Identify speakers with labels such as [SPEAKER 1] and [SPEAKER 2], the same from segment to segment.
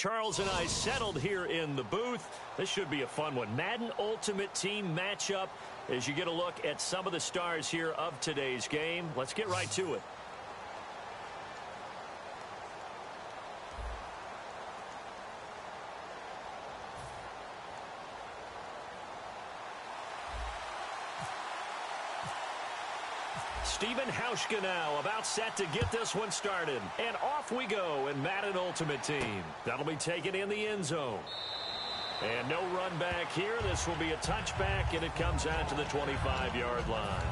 [SPEAKER 1] Charles and I settled here in the booth. This should be a fun one. Madden Ultimate Team matchup as you get a look at some of the stars here of today's game. Let's get right to it. Stephen Hauschka now about set to get this one started. And off we go in Madden Ultimate Team. That'll be taken in the end zone. And no run back here. This will be a touchback, and it comes out to the 25-yard line.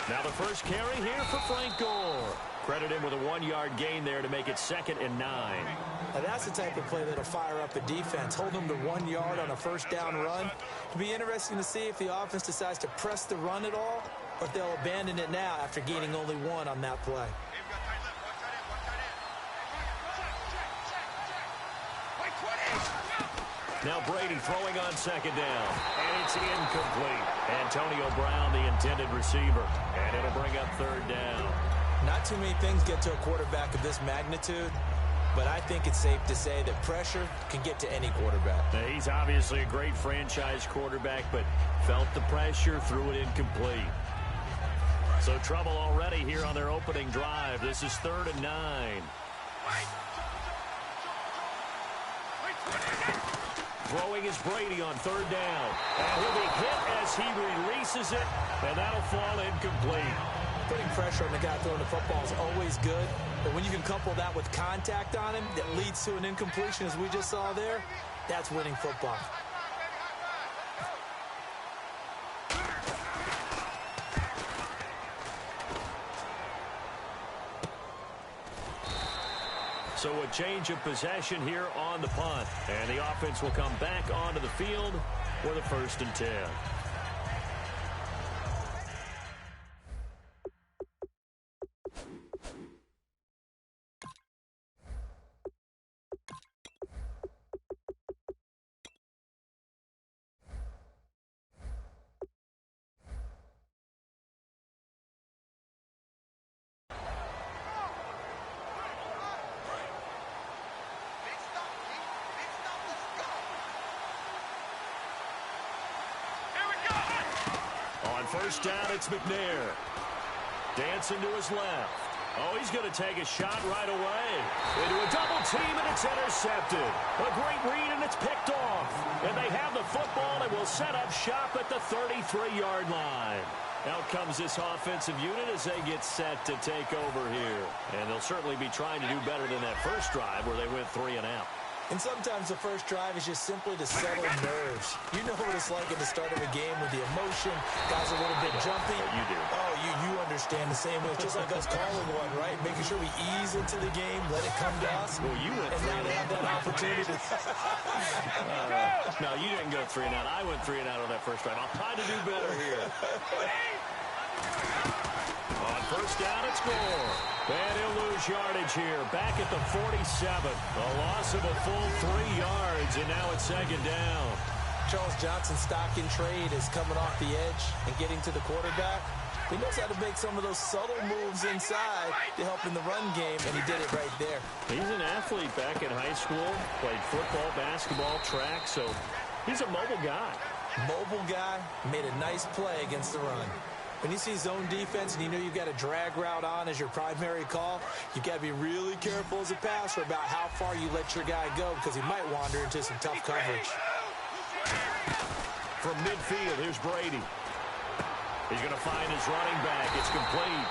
[SPEAKER 1] Now the first carry here for Frank Gore. Credit him with a 1-yard gain there to make it 2nd and 9.
[SPEAKER 2] Now that's the type of play that'll fire up the defense. Hold them to 1 yard on a first down run. It'll be interesting to see if the offense decides to press the run at all, or if they'll abandon it now after gaining only 1 on that play.
[SPEAKER 1] Now Brady throwing on 2nd down, and it's incomplete. Antonio Brown, the intended receiver, and it'll bring up 3rd down.
[SPEAKER 2] Not too many things get to a quarterback of this magnitude, but I think it's safe to say that pressure can get to any quarterback.
[SPEAKER 1] Now, he's obviously a great franchise quarterback, but felt the pressure, threw it incomplete. So trouble already here on their opening drive. This is 3rd and 9. Throwing is Brady on 3rd down. And he'll be hit as he releases it, and that'll fall incomplete.
[SPEAKER 2] Putting pressure on the guy throwing the football is always good, but when you can couple that with contact on him that leads to an incompletion, as we just saw there, that's winning football.
[SPEAKER 1] So a change of possession here on the punt, and the offense will come back onto the field for the 1st and 10. First down, it's McNair. Dancing to his left. Oh, he's going to take a shot right away. Into a double team, and it's intercepted. A great read, and it's picked off. And they have the football and will set up shop at the 33-yard line. Out comes this offensive unit as they get set to take over here. And they'll certainly be trying to do better than that first drive where they went 3 and out.
[SPEAKER 2] And sometimes the first drive is just simply to settle nerves. You know what it's like at the start of a game with the emotion. Guys are a little bit jumpy.
[SPEAKER 1] You do.
[SPEAKER 2] Oh, you understand the same way. It's just like us calling one, right? Making sure we ease into the game, let it come to us.
[SPEAKER 1] Well, you went
[SPEAKER 2] and now they have that opportunity.
[SPEAKER 1] No, you didn't go 3 and out. I went 3 and out on that first drive. I'll try to do better here. On first down, it's Gore. And he'll lose yardage here. Back at the 47. A loss of a full 3 yards, and now it's 2nd down.
[SPEAKER 2] Charles Johnson's stock in trade is coming off the edge and getting to the quarterback. He knows how to make some of those subtle moves inside to help in the run game, and he did it right there.
[SPEAKER 1] He's an athlete back in high school. Played football, basketball, track, so he's a mobile guy.
[SPEAKER 2] Mobile guy, made a nice play against the run. When you see zone defense and you know you've got a drag route on as your primary call, you've got to be really careful as a passer about how far you let your guy go because he might wander into some tough coverage.
[SPEAKER 1] From midfield, here's Brady. He's going to find his running back. It's complete.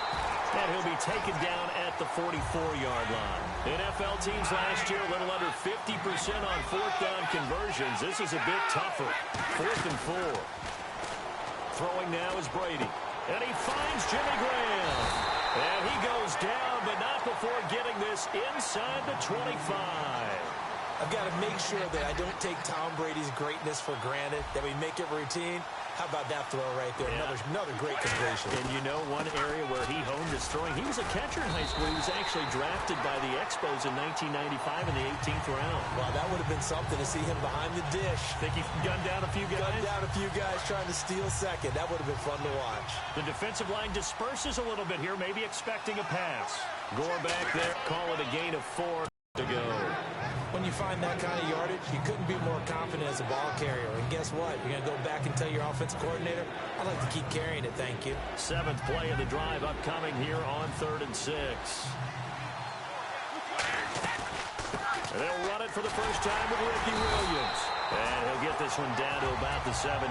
[SPEAKER 1] And he'll be taken down at the 44-yard line. NFL teams last year a little under 50% on 4th down conversions. This is a bit tougher. 4th and 4. Throwing now is Brady. And he finds Jimmy Graham. And he goes down, but not before getting this inside the 25.
[SPEAKER 2] I've got to make sure that I don't take Tom Brady's greatness for granted, that we make it routine. How about that throw right there?
[SPEAKER 1] Yeah.
[SPEAKER 2] Another great completion.
[SPEAKER 1] And you know one area where he honed his his throwing. He was a catcher in high school. He was actually drafted by the Expos in 1995 in the 18th round.
[SPEAKER 2] Well, that would have been something to see him behind the dish.
[SPEAKER 1] Think he gunned down a few guys?
[SPEAKER 2] Gunned down a few guys trying to steal second. That would have been fun to watch.
[SPEAKER 1] The defensive line disperses a little bit here, maybe expecting a pass. Gore back there, call it a gain of 4 to go.
[SPEAKER 2] When you find that kind of yardage, you couldn't be more confident as a ball carrier. And guess what? You're going to go back and tell your offensive coordinator, I'd like to keep carrying it, thank you.
[SPEAKER 1] 7th play of the drive upcoming here on 3rd and 6. And they'll run it for the first time with Ricky Williams. And he'll get this one down to about the 17.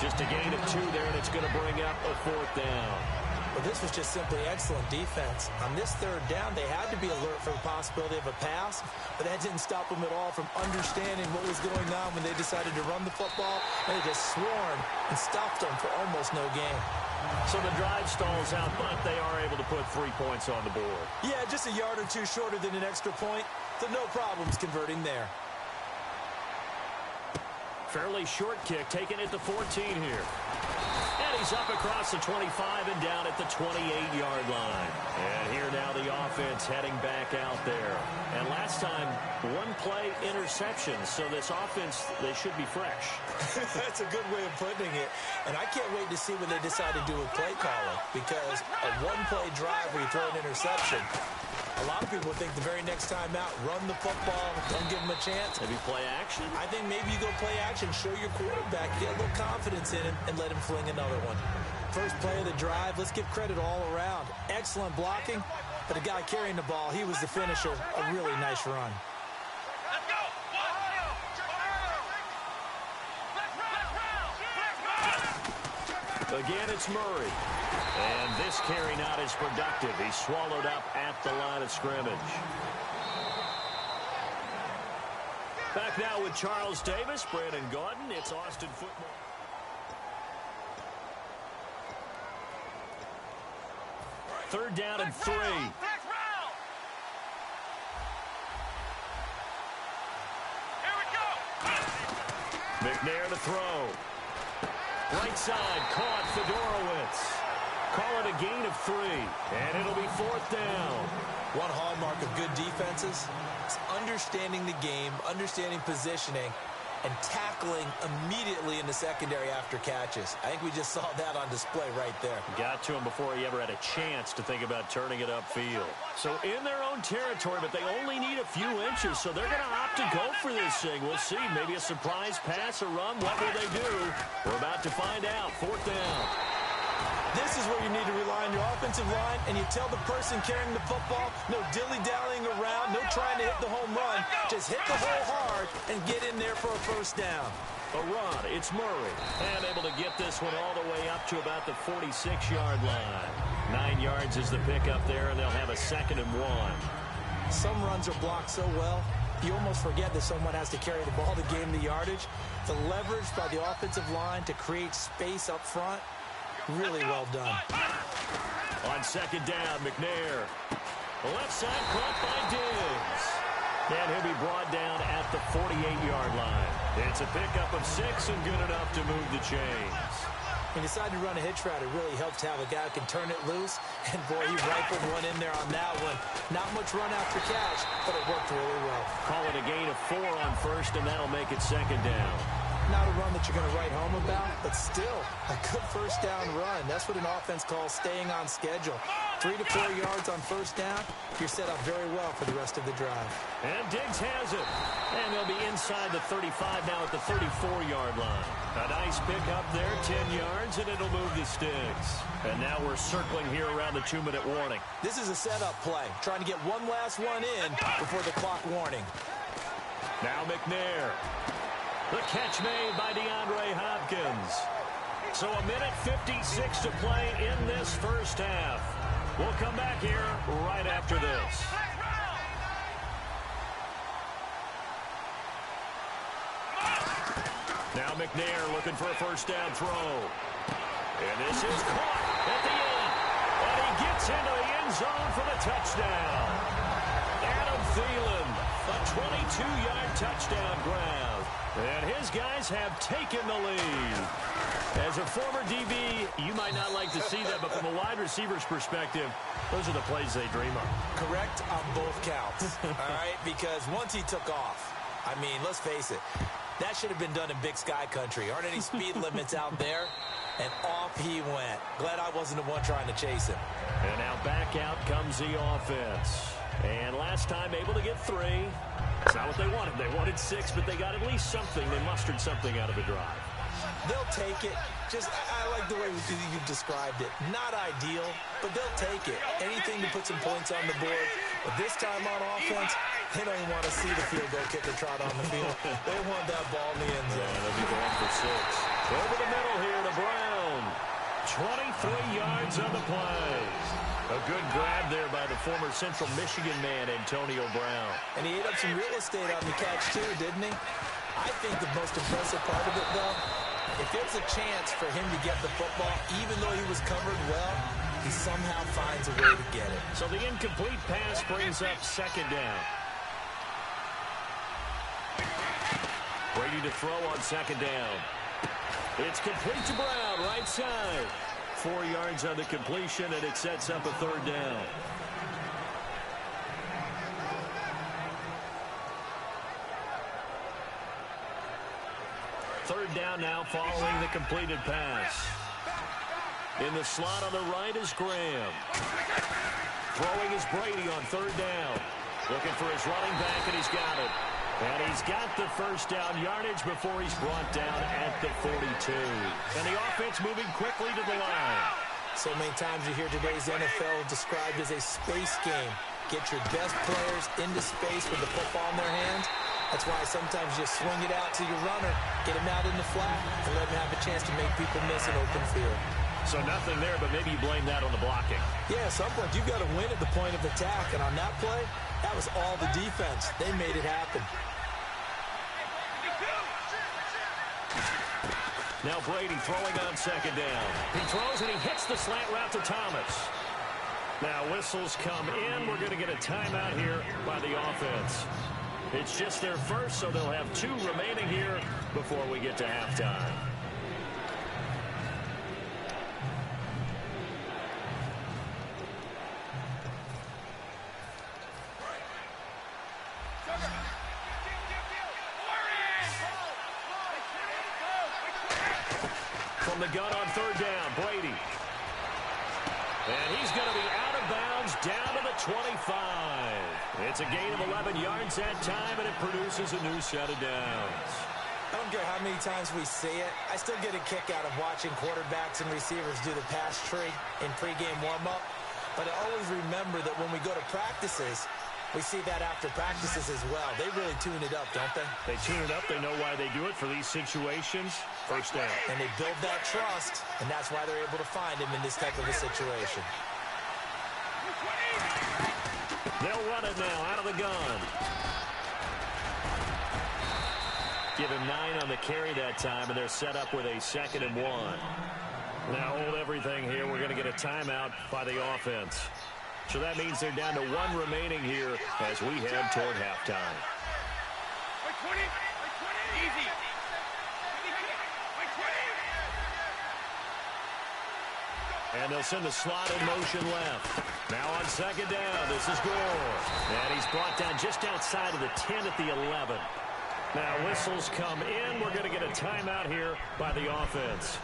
[SPEAKER 1] Just a gain of 2 there, and it's going to bring up a 4th down.
[SPEAKER 2] Well, this was just simply excellent defense. On this 3rd down, they had to be alert for the possibility of a pass, but that didn't stop them at all from understanding what was going on when they decided to run the football, and they just swarmed and stopped them for almost no gain.
[SPEAKER 1] So the drive stalls out, but they are able to put 3 points on the board.
[SPEAKER 2] Yeah, just a yard or two shorter than an extra point, so no problems converting there.
[SPEAKER 1] Fairly short kick, taken at the 14 here. And he's up across the 25 and down at the 28-yard line. And here now the offense heading back out there. And last time, 1-play interception. So this offense, they should be fresh.
[SPEAKER 2] That's a good way of putting it. And I can't wait to see what they decide to do with play calling. Because a 1-play drive where you throw an interception, a lot of people think the very next time out, run the football, don't give them a chance.
[SPEAKER 1] Maybe play action?
[SPEAKER 2] I think maybe you go play action, show your quarterback, get a little confidence in him, and let him fling another one. First play of the drive, let's give credit all around. Excellent blocking, but the guy carrying the ball, he was the finisher. A really nice run.
[SPEAKER 1] Again, it's Murray. And this carry not as productive. He's swallowed up at the line of scrimmage. Back now with Charles Davis, Brandon Gaudin. It's Austin football. Third down and 3. McNair to throw. Right side, caught Fedorowicz. Call it a gain of 3, and it'll be 4th down.
[SPEAKER 2] One hallmark of good defenses is understanding the game, understanding positioning, and tackling immediately in the secondary after catches. I think we just saw that on display right there.
[SPEAKER 1] Got to him before he ever had a chance to think about turning it upfield. So in their own territory, but they only need a few inches, so they're going to opt to go for this thing. We'll see. Maybe a surprise pass or run. What will they do? We're about to find out. 4th down.
[SPEAKER 2] This is where you need to rely on your offensive line, and you tell the person carrying the football, no dilly-dallying around, no trying to hit the home run. Just hit the hole hard and get in there for a first down.
[SPEAKER 1] A run. It's Murray. And able to get this one all the way up to about the 46-yard line. 9 yards is the pickup there, and they'll have a 2nd and 1.
[SPEAKER 2] Some runs are blocked so well, you almost forget that someone has to carry the ball to gain the yardage. The leverage by the offensive line to create space up front, really well done.
[SPEAKER 1] On 2nd down, McNair. Left side caught by Diggs. And he'll be brought down at the 48-yard line. It's a pickup of 6 and good enough to move the chains.
[SPEAKER 2] He decided to run a hitch route. It really helps to have a guy who can turn it loose. And, boy, he rifled one in there on that one. Not much run after catch, but it worked really well.
[SPEAKER 1] Call it a gain of 4 on 1st, and that'll make it 2nd down.
[SPEAKER 2] Not a run that you're going to write home about, but still a good first down run. That's what an offense calls staying on schedule. 3 to 4 yards on first down, you're set up very well for the rest of the drive.
[SPEAKER 1] And Diggs has it. And they'll be inside the 35 now at the 34-yard line. A nice pickup there, 10 yards, and it'll move the sticks. And now we're circling here around the 2-minute warning.
[SPEAKER 2] This is a setup play, trying to get one last one in before the clock warning.
[SPEAKER 1] Now McNair. The catch made by DeAndre Hopkins. So 1:56 to play in this first half. We'll come back here right after this. Now McNair looking for a first down throw. And this is caught at the end. And he gets into the end zone for the touchdown. Adam Thielen, a 22-yard touchdown grab. And his guys have taken the lead. As a former DB, you might not like to see that, but from a wide receiver's perspective, those are the plays they dream of.
[SPEAKER 2] Correct on both counts, all right? Because once he took off, I mean, let's face it, that should have been done in Big Sky country. Aren't any speed limits out there? And off he went. Glad I wasn't the one trying to chase him.
[SPEAKER 1] And now back out comes the offense. And last time able to get 3. It's not what they wanted. They wanted 6, but they got at least something. They mustered something out of the drive.
[SPEAKER 2] They'll take it. I like the way you described it. Not ideal, but they'll take it. Anything to put some points on the board. But this time on offense, they don't even want to see the field goal kicker trot on the field. They want that ball in the end zone.
[SPEAKER 1] Yeah, they'll be going for 6. Over the middle here to Brown. 23 yards on the play. A good grab there by the former Central Michigan man, Antonio Brown.
[SPEAKER 2] And he ate up some real estate on the catch, too, didn't he? I think the most impressive part of it, though, if there's a chance for him to get the football, even though he was covered well, he somehow finds a way to get it.
[SPEAKER 1] So the incomplete pass brings up 2nd down. Brady to throw on 2nd down. It's complete to Brown, right side. 4 yards on the completion, and it sets up a 3rd down. Third down now following the completed pass. In the slot on the right is Graham. Throwing is Brady on 3rd down. Looking for his running back, and he's got it. And he's got the 1st down yardage before he's brought down at the 42. And the offense moving quickly to the line.
[SPEAKER 2] So many times you hear today's NFL described as a space game. Get your best players into space with the football in their hands. That's why sometimes you swing it out to your runner, get him out in the flat, and let him have a chance to make people miss an open field.
[SPEAKER 1] So nothing there, but maybe you blame that on the blocking.
[SPEAKER 2] Yeah, at some point you've got to win at the point of attack, and on that play, that was all the defense. They made it happen.
[SPEAKER 1] Now Brady throwing on 2nd down. He throws and he hits the slant route to Thomas. Now whistles come in. We're going to get a timeout here by the offense. It's just their first, so they'll have 2 remaining here before we get to halftime. From the gun on 3rd down, Brady. And he's going to be out of bounds down to the 25. It's a gain of 11 yards that time, and it produces a new set of downs.
[SPEAKER 2] I don't care how many times we say it. I still get a kick out of watching quarterbacks and receivers do the pass tree in pregame warm-up. But I always remember that when we go to practices, we see that after practices as well. They really tune it up, don't they?
[SPEAKER 1] They tune it up. They know why they do it for these situations. 1st down.
[SPEAKER 2] And they build that trust, and that's why they're able to find him in this type of a situation.
[SPEAKER 1] They'll run it now out of the gun. Give him 9 on the carry that time, and they're set up with a 2nd and 1. Now hold everything here. We're going to get a timeout by the offense. So that means they're down to 1 remaining here as we head toward halftime.
[SPEAKER 3] Easy.
[SPEAKER 1] And they'll send the slot in motion left. Now on 2nd down, this is Gore. And he's brought down just outside of the 10 at the 11. Now whistles come in. We're going to get a timeout here by the offense.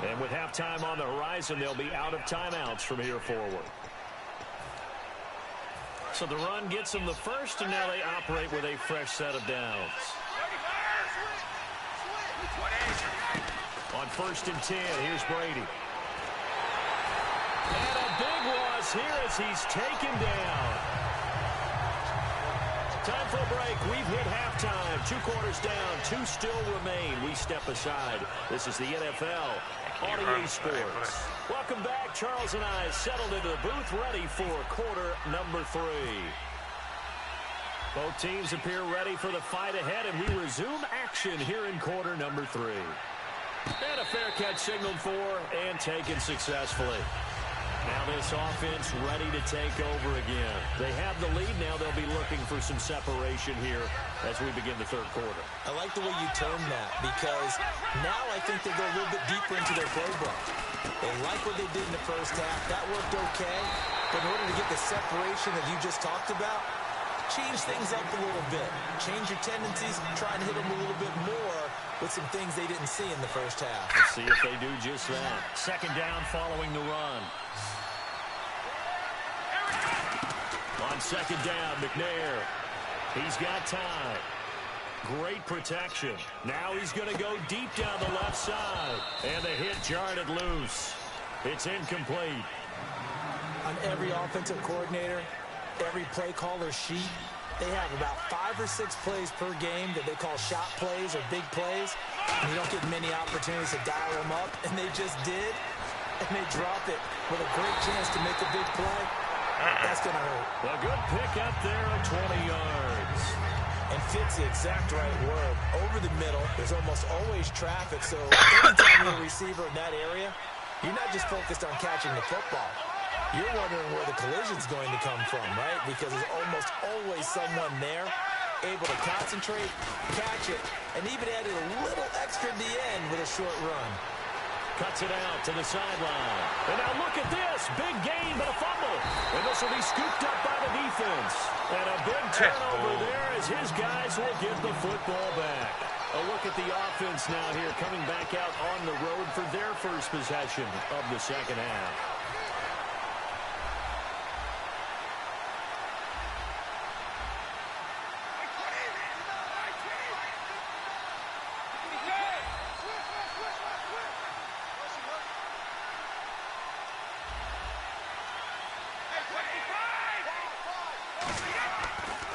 [SPEAKER 1] And with halftime on the horizon, they'll be out of timeouts from here forward. So the run gets them the first, and now they operate with a fresh set of downs. On 1st and 10, here's Brady. And a big loss here as he's taken down. Time for a break. We've hit halftime. 2 quarters down. 2 still remain. We step aside. This is the NFL on EA Sports. Welcome back. Charles and I settled into the booth ready for quarter number 3. Both teams appear ready for the fight ahead, and we resume action here in quarter number 3. And a fair catch signaled for and taken successfully. Now this offense ready to take over again. They have the lead now. They'll be looking for some separation here as we begin the third quarter.
[SPEAKER 2] I like the way you termed that because now I think they go a little bit deeper into their playbook. They like what they did in the first half. That worked okay. But in order to get the separation that you just talked about, change things up a little bit. Change your tendencies, try and hit them a little bit more with some things they didn't see in the first half.
[SPEAKER 1] Let's see if they do just that. Second down following the run. On second down, McNair. He's got time. Great protection. Now he's going to go deep down the left side. And the hit jarred it loose. It's incomplete.
[SPEAKER 2] On every offensive coordinator, every play caller sheet, they have about 5 or 6 plays per game that they call shot plays or big plays. And you don't get many opportunities to dial them up. And they just did. And they drop it with a great chance to make a big play. That's going to hurt.
[SPEAKER 1] A good pick up there of 20 yards.
[SPEAKER 2] And fits the exact right word. Over the middle, there's almost always traffic. So anytime you're a receiver in that area, you're not just focused on catching the football. You're wondering where the collision's going to come from, right? Because there's almost always someone there able to concentrate, catch it, and even added a little extra at the end with a short run.
[SPEAKER 1] Cuts it out to the sideline. And now look at this. Big gain, but a fumble. And this will be scooped up by the defense. And a big turnover there as his guys will get the football back. A look at the offense now here coming back out on the road for their first possession of the second half.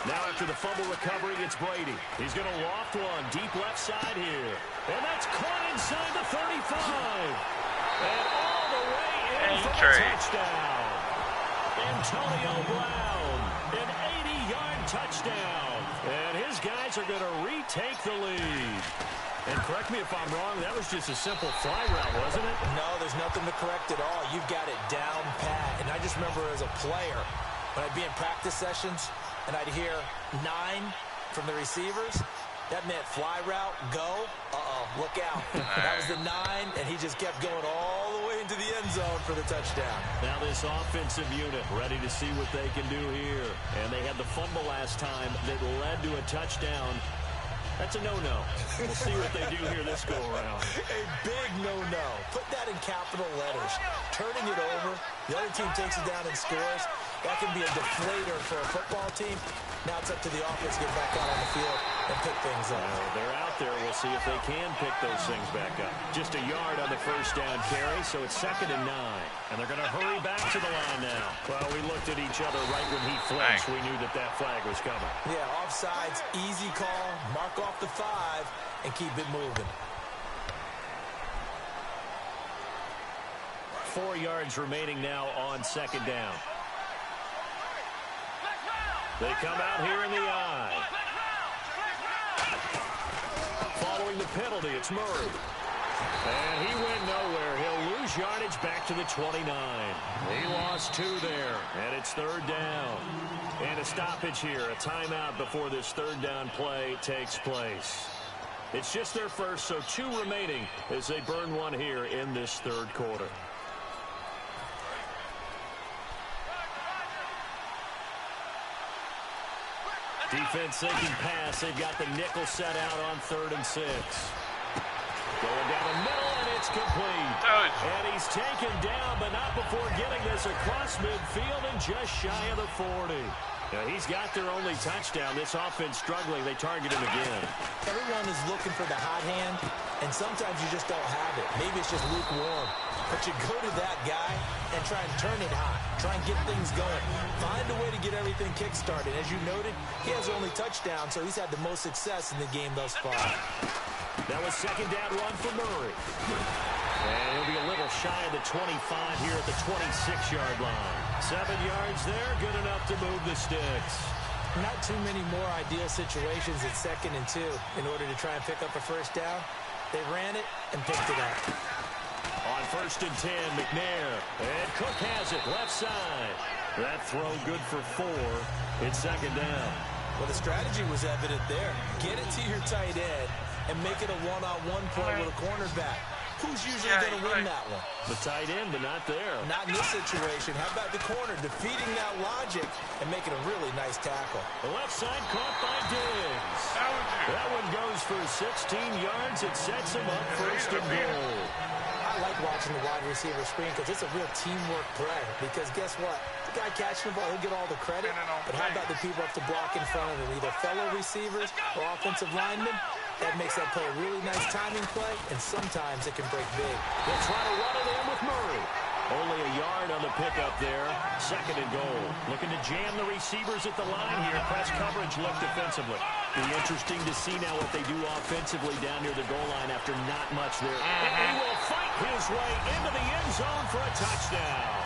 [SPEAKER 1] Now after the fumble recovery, it's Brady. He's going to loft one deep left side here. And that's caught inside the 35. And all the way in for the touchdown. Antonio Brown, an 80-yard touchdown. And his guys are going to retake the lead. And correct me if I'm wrong, that was just a simple fly route, wasn't it?
[SPEAKER 2] No, there's nothing to correct at all. You've got it down pat. And I just remember as a player, when I'd be in practice sessions, and I'd hear 9 from the receivers, that meant fly route, go, look out. That was the 9, and he just kept going all the way into the end zone for the touchdown.
[SPEAKER 1] Now this offensive unit ready to see what they can do here. And they had the fumble last time that led to a touchdown. That's a no-no. We'll see what they do here this go-around.
[SPEAKER 2] A big no-no. Put that in capital letters. Turning it over, the other team takes it down and scores. That can be a deflator for a football team. Now it's up to the offense to get back out on the field and pick things up.
[SPEAKER 1] They're out there. We'll see if they can pick those things back up. Just a yard on the first down carry, so it's 2nd and 9. And they're going to hurry back to the line now. Well, we looked at each other right when he flinched. We knew that that flag was coming.
[SPEAKER 2] Yeah, offsides, easy call. Mark off the 5 and keep it moving.
[SPEAKER 1] 4 yards remaining now on 2nd down. They come out here in the eye. Following the penalty, it's Murray. And he went nowhere. He'll lose yardage back to the 29. He lost 2 there, and it's 3rd down. And a stoppage here, a timeout before this 3rd down play takes place. It's just their first, so 2 remaining as they burn one here in this 3rd quarter. Defense thinking pass. They've got the nickel set out on 3rd and 6. Going down the middle, and it's complete. And he's taken down, but not before getting this across midfield and just shy of the 40. Now, he's got their only touchdown. This offense struggling. They target him again.
[SPEAKER 2] Everyone is looking for the hot hand, and sometimes you just don't have it. Maybe it's just lukewarm. But you go to that guy and try and turn it hot. Try and get things going. Find a way to get everything kick-started. As you noted, he has only touchdown, so he's had the most success in the game thus far.
[SPEAKER 1] That was 2nd down run for Murray. And he'll be a little shy of the 25 here at the 26-yard line. 7 yards there, good enough to move the sticks.
[SPEAKER 2] Not too many more ideal situations at 2nd and 2 in order to try and pick up a first down. They ran it and picked it up.
[SPEAKER 1] On 1st and 10, McNair. And Cook has it, left side. That throw good for 4. It's 2nd down.
[SPEAKER 2] Well, the strategy was evident there. Get it to your tight end and make it a one-on-one play with a cornerback. Who's usually going to win that one?
[SPEAKER 1] The tight end, but not there.
[SPEAKER 2] Not in this situation. How about the corner defeating that logic and making a really nice tackle?
[SPEAKER 1] The left side caught by Diggs. That one goes for 16 yards. It sets him up 1st and goal.
[SPEAKER 2] I like watching the wide receiver screen because it's a real teamwork play. Because guess what? The guy catching the ball, he'll get all the credit. But how about the people up to block in front of him? Either fellow receivers or offensive linemen. That makes that play a really nice timing play, and sometimes it can break big.
[SPEAKER 1] They'll try to run it in with Murray. Only a yard on the pickup there. 2nd and goal. Looking to jam the receivers at the line here. Press coverage look defensively. Be interesting to see now what they do offensively down near the goal line after not much there. And he will fight his way into the end zone for a touchdown.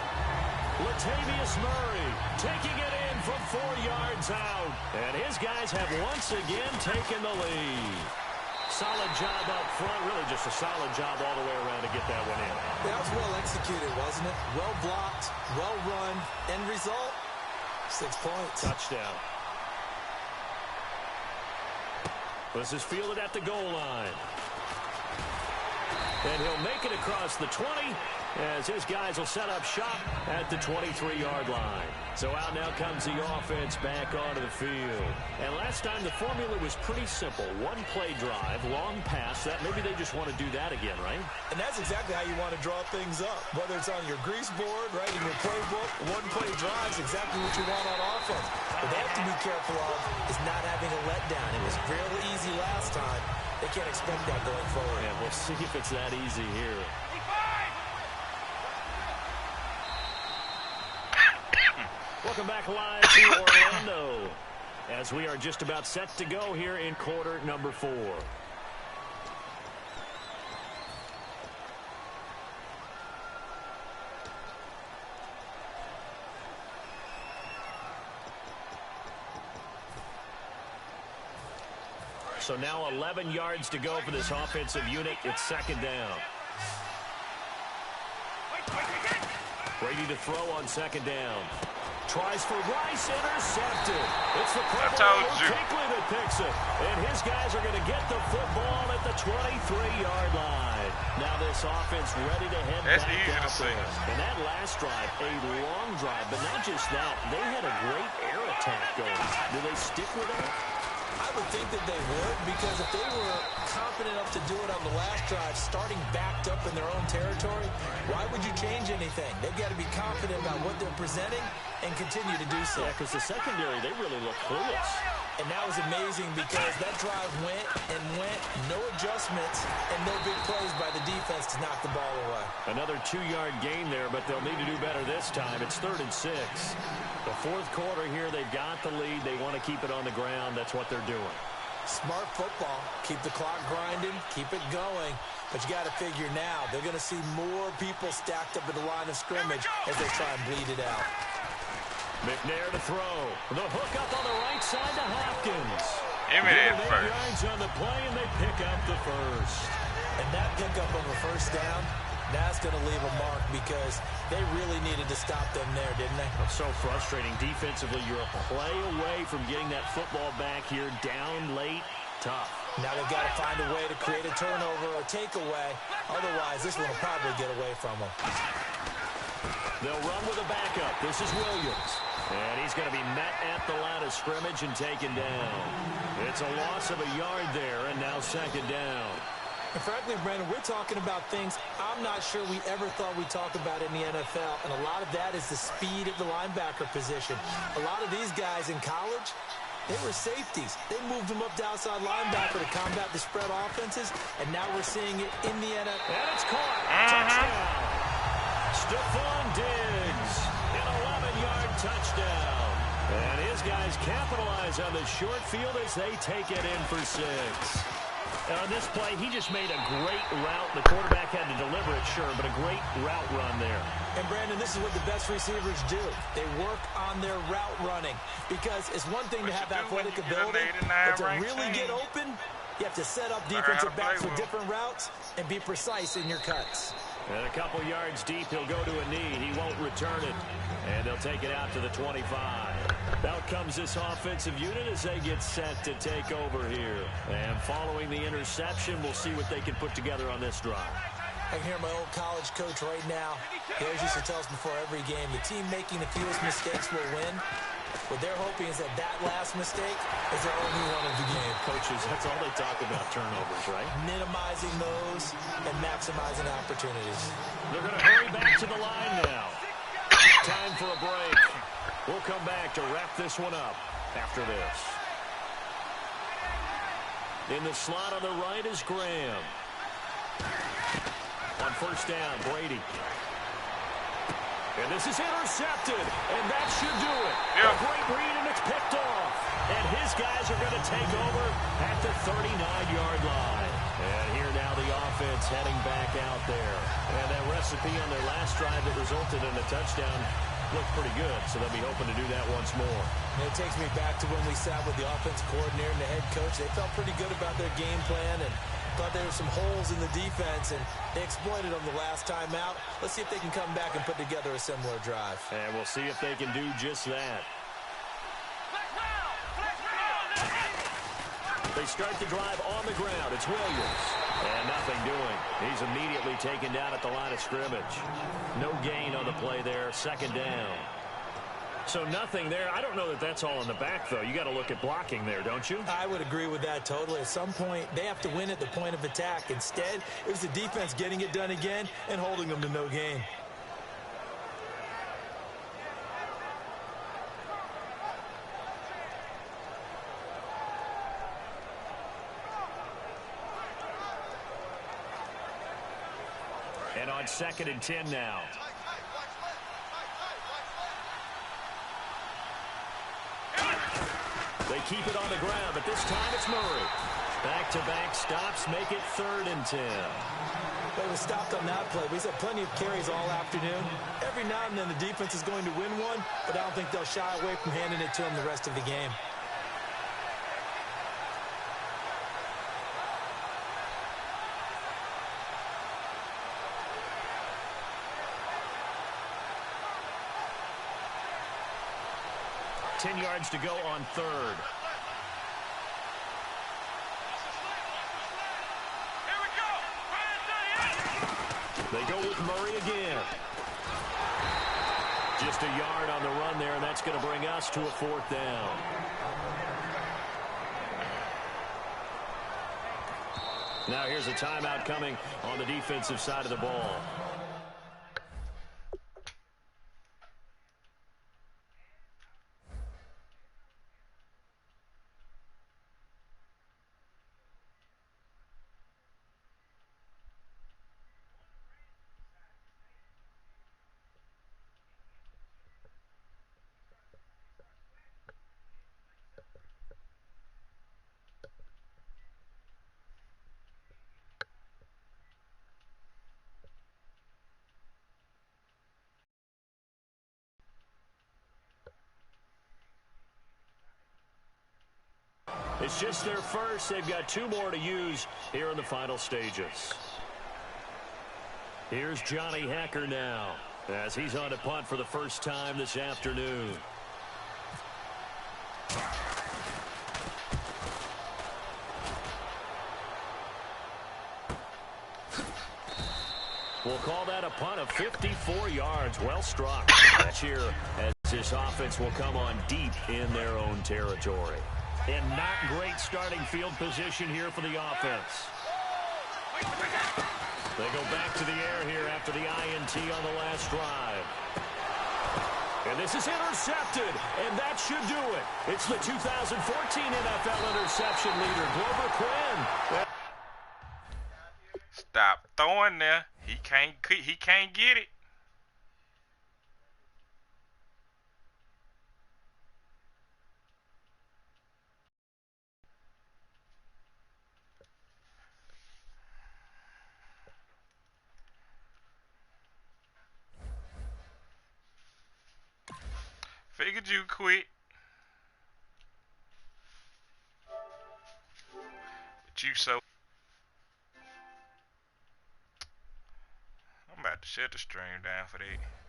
[SPEAKER 1] Latavius Murray taking it in from 4 yards out. And his guys have once again taken the lead. Solid job up front, really just a solid job all the way around to get that one in.
[SPEAKER 2] That was well executed, wasn't it? Well blocked, well run. End result, 6 points.
[SPEAKER 1] Touchdown. This is fielded at the goal line. And he'll make it across the 20 as his guys will set up shop at the 23-yard line. So out now comes the offense back onto the field. And last time the formula was pretty simple. 1 play drive, long pass. That maybe they just want to do that again, right?
[SPEAKER 2] And that's exactly how you want to draw things up. Whether it's on your grease board, right, in your playbook, 1 play drive is exactly what you want on offense. What they have to be careful of is not having a letdown. It was fairly easy last time. They can't expect that going forward.
[SPEAKER 1] And we'll see if it's that easy here. Welcome back live to Orlando as we are just about set to go here in quarter number 4. So now 11 yards to go for this offensive unit. It's 2nd down. Brady to throw on 2nd down. Tries for Rice, intercepted. It's the purple Tinkley that picks it. And his guys are going to get the football at the 23-yard line. Now this offense ready to head back out there. And that last drive, a long drive, but not just that. They had a great air attack going. Do they stick with that?
[SPEAKER 2] I would think that they would, because if they were confident enough to do it on the last drive, starting backed up in their own territory, why would you change anything? They've got to be confident about what they're presenting and continue to do so.
[SPEAKER 1] Yeah, because the secondary, they really look clueless.
[SPEAKER 2] And that was amazing because that drive went and went, no adjustments, and no big plays by the defense to knock the ball away. Another 2-yard gain there, but they'll need to do better this time. It's 3rd and 6. The 4th quarter here, they've got the lead. They want to keep it on the ground. That's what they're doing. Smart football. Keep the clock grinding. Keep it going. But you got to figure now, they're going to see more people stacked up at the line of scrimmage as they try and bleed it out. McNair to throw. The hook up on the right side to Hopkins. 8 yards on the play, and they pick up the first. And that pickup on the 1st down, that's going to leave a mark because they really needed to stop them there, didn't they? It's so frustrating. Defensively, you're a play away from getting that football back here down late. Tough. Now they've got to find a way to create a turnover or takeaway. Otherwise, this one will probably get away from them. They'll run with a backup. This is Williams. And he's going to be met at the line of scrimmage and taken down. It's a loss of a yard there, and now 2nd down. And frankly, Brandon, we're talking about things I'm not sure we ever thought we'd talk about in the NFL. And a lot of that is the speed of the linebacker position. A lot of these guys in college, they were safeties. They moved them up to outside linebacker to combat the spread offenses. And now we're seeing it in the NFL. And it's caught. Touchdown. Stephon Diggs, an 11-yard touchdown. And his guys capitalize on the short field as they take it in for 6. And on this play, he just made a great route. The quarterback had to deliver it, sure, but a great route run there. And, Brandon, this is what the best receivers do. They work on their route running because it's one thing to have athletic ability, but to really get open, you have to set up defensive backs with different routes and be precise in your cuts.
[SPEAKER 1] And a couple yards deep, he'll go to a knee. He won't return it. And they'll take it out to the 25. Out comes this offensive unit as they get set to take over here. And following the interception, we'll see what they can put together on this drive.
[SPEAKER 2] I can hear my old college coach right now. He always used to tell us before every game, the team making the fewest mistakes will win. What they're hoping is that last mistake is their only one of the game.
[SPEAKER 1] Coaches, that's all they talk about, turnovers, right?
[SPEAKER 2] Minimizing those and maximizing opportunities. They're
[SPEAKER 1] going to hurry back to the line now. Time for a break. We'll come back to wrap this one up after this. In the slot on the right is Graham. On first down, Brady. And this is intercepted, and that should do it. Yeah. A great read, and it's picked off. And his guys are going to take over at the 39-yard line. And here now the offense heading back out there. And that recipe on their last drive that resulted in a touchdown looked pretty good, so they'll be hoping to do that once more.
[SPEAKER 2] And it takes me back to when we sat with the offensive coordinator and the head coach. They felt pretty good about their game plan and thought there were some holes in the defense, and they exploited them the last time out. Let's see if they can come back and put together a similar drive.
[SPEAKER 1] And we'll see if they can do just that. They start the drive on the ground. It's Williams. And nothing doing. He's immediately taken down at the line of scrimmage. No gain on the play there. Second down. So nothing there. I don't know that that's all in the back, though. You got to look at blocking there, don't you?
[SPEAKER 2] I would agree with that totally. At some point, they have to win at the point of attack. Instead, it was the defense getting it done again and holding them to no gain.
[SPEAKER 1] And on 2nd and 10 now. They keep it on the ground, but this time it's Murray. Back-to-back stops make it 3rd and 10.
[SPEAKER 2] They were stopped on that play. We've had plenty of carries all afternoon. Every now and then the defense is going to win one, but I don't think they'll shy away from handing it to them the rest of the game.
[SPEAKER 1] Ten yards to go on 3rd. They go with Murray again. Just a yard on the run there, and that's going to bring us to a 4th down. Now here's a timeout coming on the defensive side of the ball. It's just their first. They've got 2 more to use here in the final stages. Here's Johnny Hekker now as he's on to punt for the first time this afternoon. We'll call that a punt of 54 yards. Well struck. That's here as this offense will come on deep in their own territory. And not great starting field position here for the offense. They go back to the air here after the INT on the last drive. And this is intercepted, and that should do it. It's the 2014 NFL interception leader, Glover Quinn.
[SPEAKER 3] Stop throwing there. He can't get it. Figured you quit. But you so. I'm Shut the stream down for that.